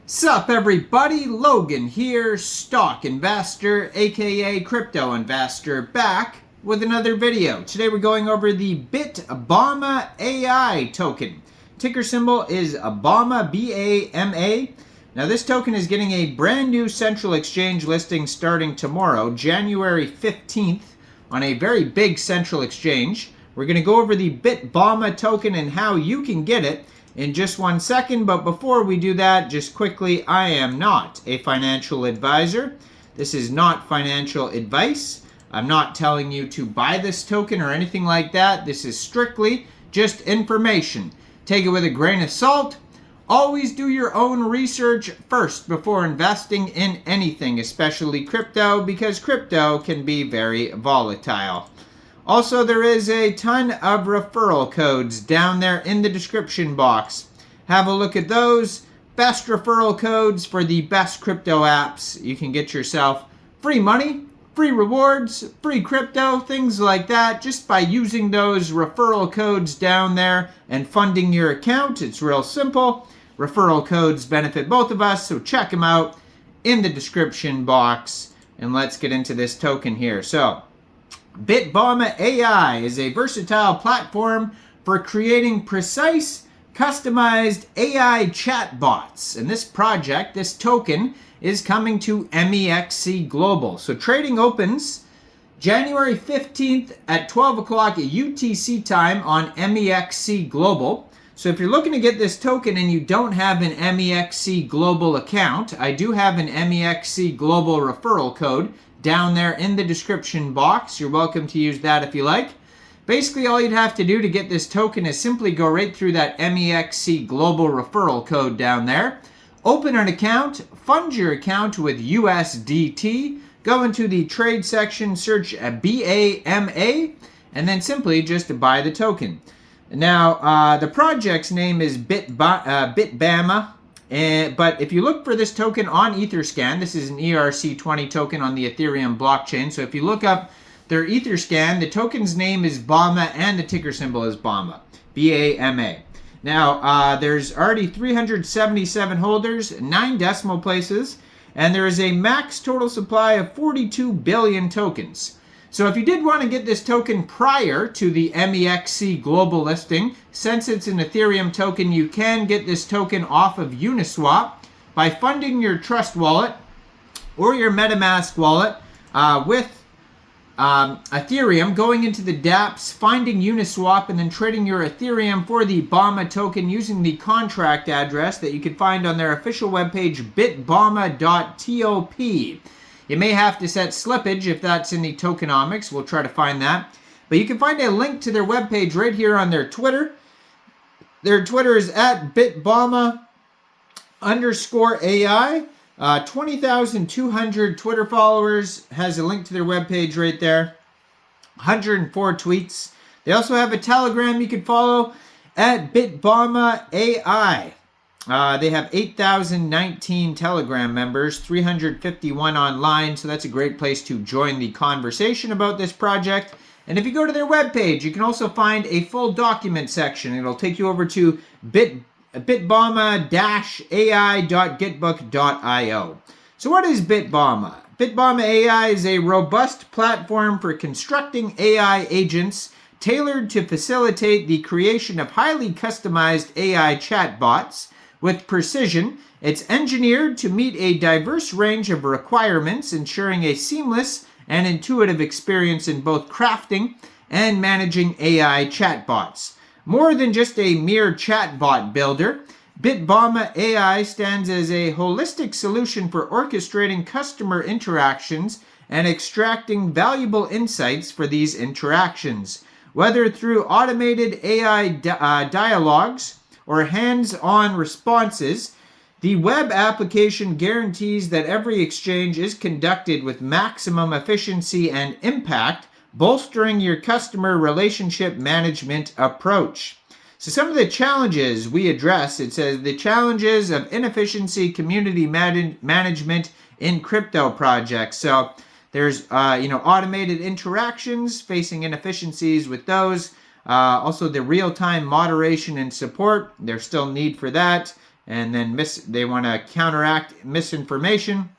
Sup everybody, Logan here, stock investor aka crypto investor, back with another video. Today we're going over the Bitbama AI token. Ticker symbol is Bama, B-A-M-A. Now this token is getting a brand new central exchange listing starting tomorrow, January 15th, on a very big central exchange. We're going to go over the Bitbama token and how you can get it in just 1 second, but before we do that, just quickly, I am not a financial advisor. This is not financial advice. I'm not telling you to buy this token or anything like that. This is strictly just information. Take it with a grain of salt. Always do your own research first before investing in anything, especially crypto, because crypto can be very volatile. Also, there is a ton of referral codes down there in the description box. Have a look at those. Best referral codes for the best crypto apps. You can get yourself free money, free rewards, free crypto, things like that, just by using those referral codes down there and funding your account. It's real simple. Referral codes benefit both of us, so check them out in the description box. And let's get into this token here. So, Bitbama AI is a versatile platform for creating precise, customized AI chatbots. And this project, this token, is coming to Mexc Global. So trading opens January 15th at 12 o'clock UTC time on Mexc Global. So if you're looking to get this token and you don't have an Mexc Global account, I do have an Mexc Global referral code down there in the description box. You're welcome to use that if you like. Basically, all you'd have to do to get this token is simply go right through that Mexc Global referral code down there. Open an account, fund your account with USDT, go into the trade section, search BAMA, and then simply just buy the token. Now, the project's name is Bitbama. But if you look for this token on Etherscan, this is an ERC20 token on the Ethereum blockchain. So if you look up their Etherscan, the token's name is Bama and the ticker symbol is Bama, B-A-M-A. Now, there's already 377 holders, 9 decimal places, and there is a max total supply of 42 billion tokens. So if you did want to get this token prior to the Mexc Global listing, since it's an Ethereum token, you can get this token off of Uniswap by funding your Trust wallet or your MetaMask wallet with Ethereum, going into the dApps, finding Uniswap, and then trading your Ethereum for the Bama token using the contract address that you can find on their official webpage, bitbama.top. You may have to set slippage if that's in the tokenomics. We'll try to find that. But you can find a link to their webpage right here on their Twitter. Their Twitter is at Bitbama_AI. 20,200 Twitter followers. Has a link to their webpage right there. 104 tweets. They also have a Telegram you can follow at Bitbama AI. They have 8,019 Telegram members, 351 online, so that's a great place to join the conversation about this project. And if you go to their webpage, you can also find a full document section. It'll take you over to bitbama-ai.gitbook.io. So what is Bitbama? Bitbama AI is a robust platform for constructing AI agents tailored to facilitate the creation of highly customized AI chatbots. With precision, it's engineered to meet a diverse range of requirements, ensuring a seamless and intuitive experience in both crafting and managing AI chatbots. More than just a mere chatbot builder, Bitbama AI stands as a holistic solution for orchestrating customer interactions and extracting valuable insights for these interactions. Whether through automated AI dialogues or hands-on responses, the web application guarantees that every exchange is conducted with maximum efficiency and impact, bolstering your customer relationship management approach. So some of the challenges we address, it says the challenges of inefficiency community management in crypto projects. So there's automated interactions, facing inefficiencies with those. Also the real-time moderation and support, there's still need for that. and then they want to counteract misinformation,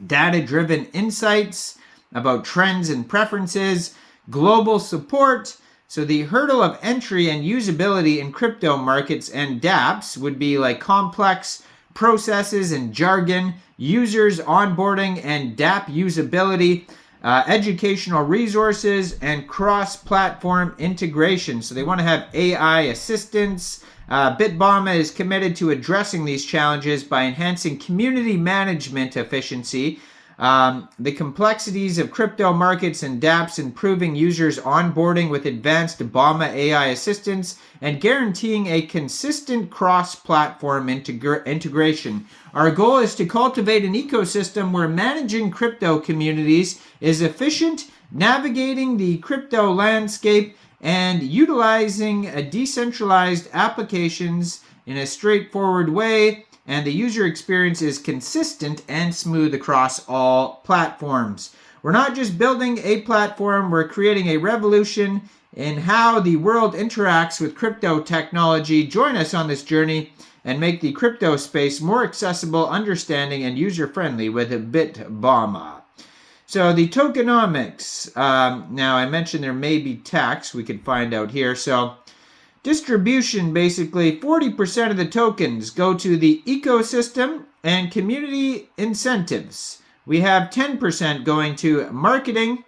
data-driven insights about trends and preferences, global support. So the hurdle of entry and usability in crypto markets and dApps would be like complex processes and jargon, users onboarding and dApp usability, educational resources, and cross-platform integration. So they want to have AI assistance. Bitbama is committed to addressing these challenges by enhancing community management efficiency, the complexities of crypto markets and dApps, improving users onboarding with advanced Bama AI assistance, and guaranteeing a consistent cross-platform integration. Our goal is to cultivate an ecosystem where managing crypto communities is efficient, navigating the crypto landscape, and utilizing decentralized applications in a straightforward way, and the user experience is consistent and smooth across all platforms. We're not just building a platform, we're creating a revolution in how the world interacts with crypto technology. Join us on this journey and make the crypto space more accessible, understanding, and user-friendly with Bitbama. So the tokenomics, now I mentioned there may be tax, we could find out here. So distribution, basically 40% of the tokens go to the ecosystem and community incentives. We have 10% going to marketing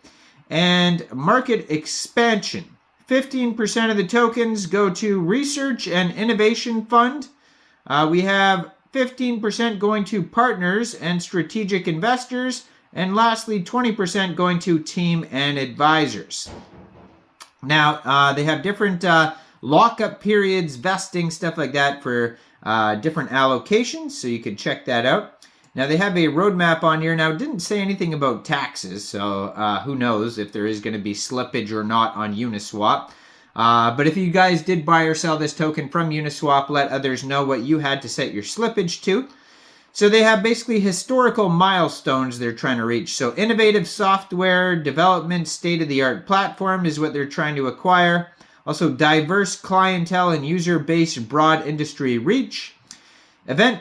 and market expansion. 15% of the tokens go to research and innovation fund. We have 15% going to partners and strategic investors. And lastly, 20% going to team and advisors. Now, they have different lockup periods, vesting, stuff like that for different allocations, so you can check that out. Now, they have a roadmap on here. Now, it didn't say anything about taxes, so who knows if there is going to be slippage or not on Uniswap. But if you guys did buy or sell this token from Uniswap, let others know what you had to set your slippage to. So they have basically historical milestones they're trying to reach. So innovative software development, state-of-the-art platform is what they're trying to acquire. Also diverse clientele and user base, broad industry reach. Event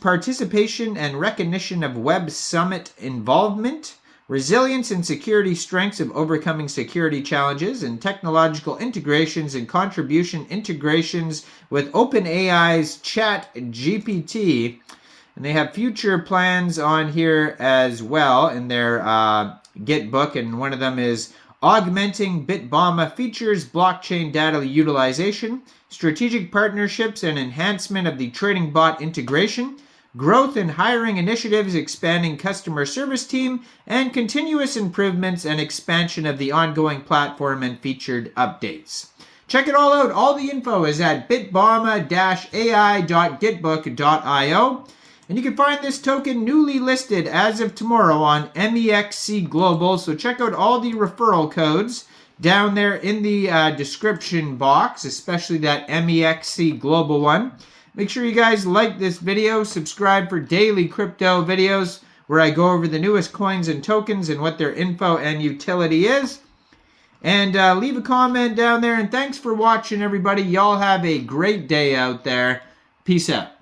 participation and recognition of Web Summit involvement. Resilience and security strengths of overcoming security challenges, and technological integrations and contribution integrations with OpenAI's ChatGPT. And they have future plans on here as well in their Git book, and one of them is augmenting Bitbama features, blockchain data utilization, strategic partnerships and enhancement of the trading bot integration, growth and hiring initiatives, expanding customer service team, and continuous improvements and expansion of the ongoing platform and featured updates. Check it all out. All the info is at bitbama-ai.gitbook.io. And you can find this token newly listed as of tomorrow on Mexc Global. So check out all the referral codes down there in the description box, especially that Mexc Global one. Make sure you guys like this video, subscribe for daily crypto videos where I go over the newest coins and tokens and what their info and utility is. And leave a comment down there. And thanks for watching, everybody. Y'all have a great day out there. Peace out.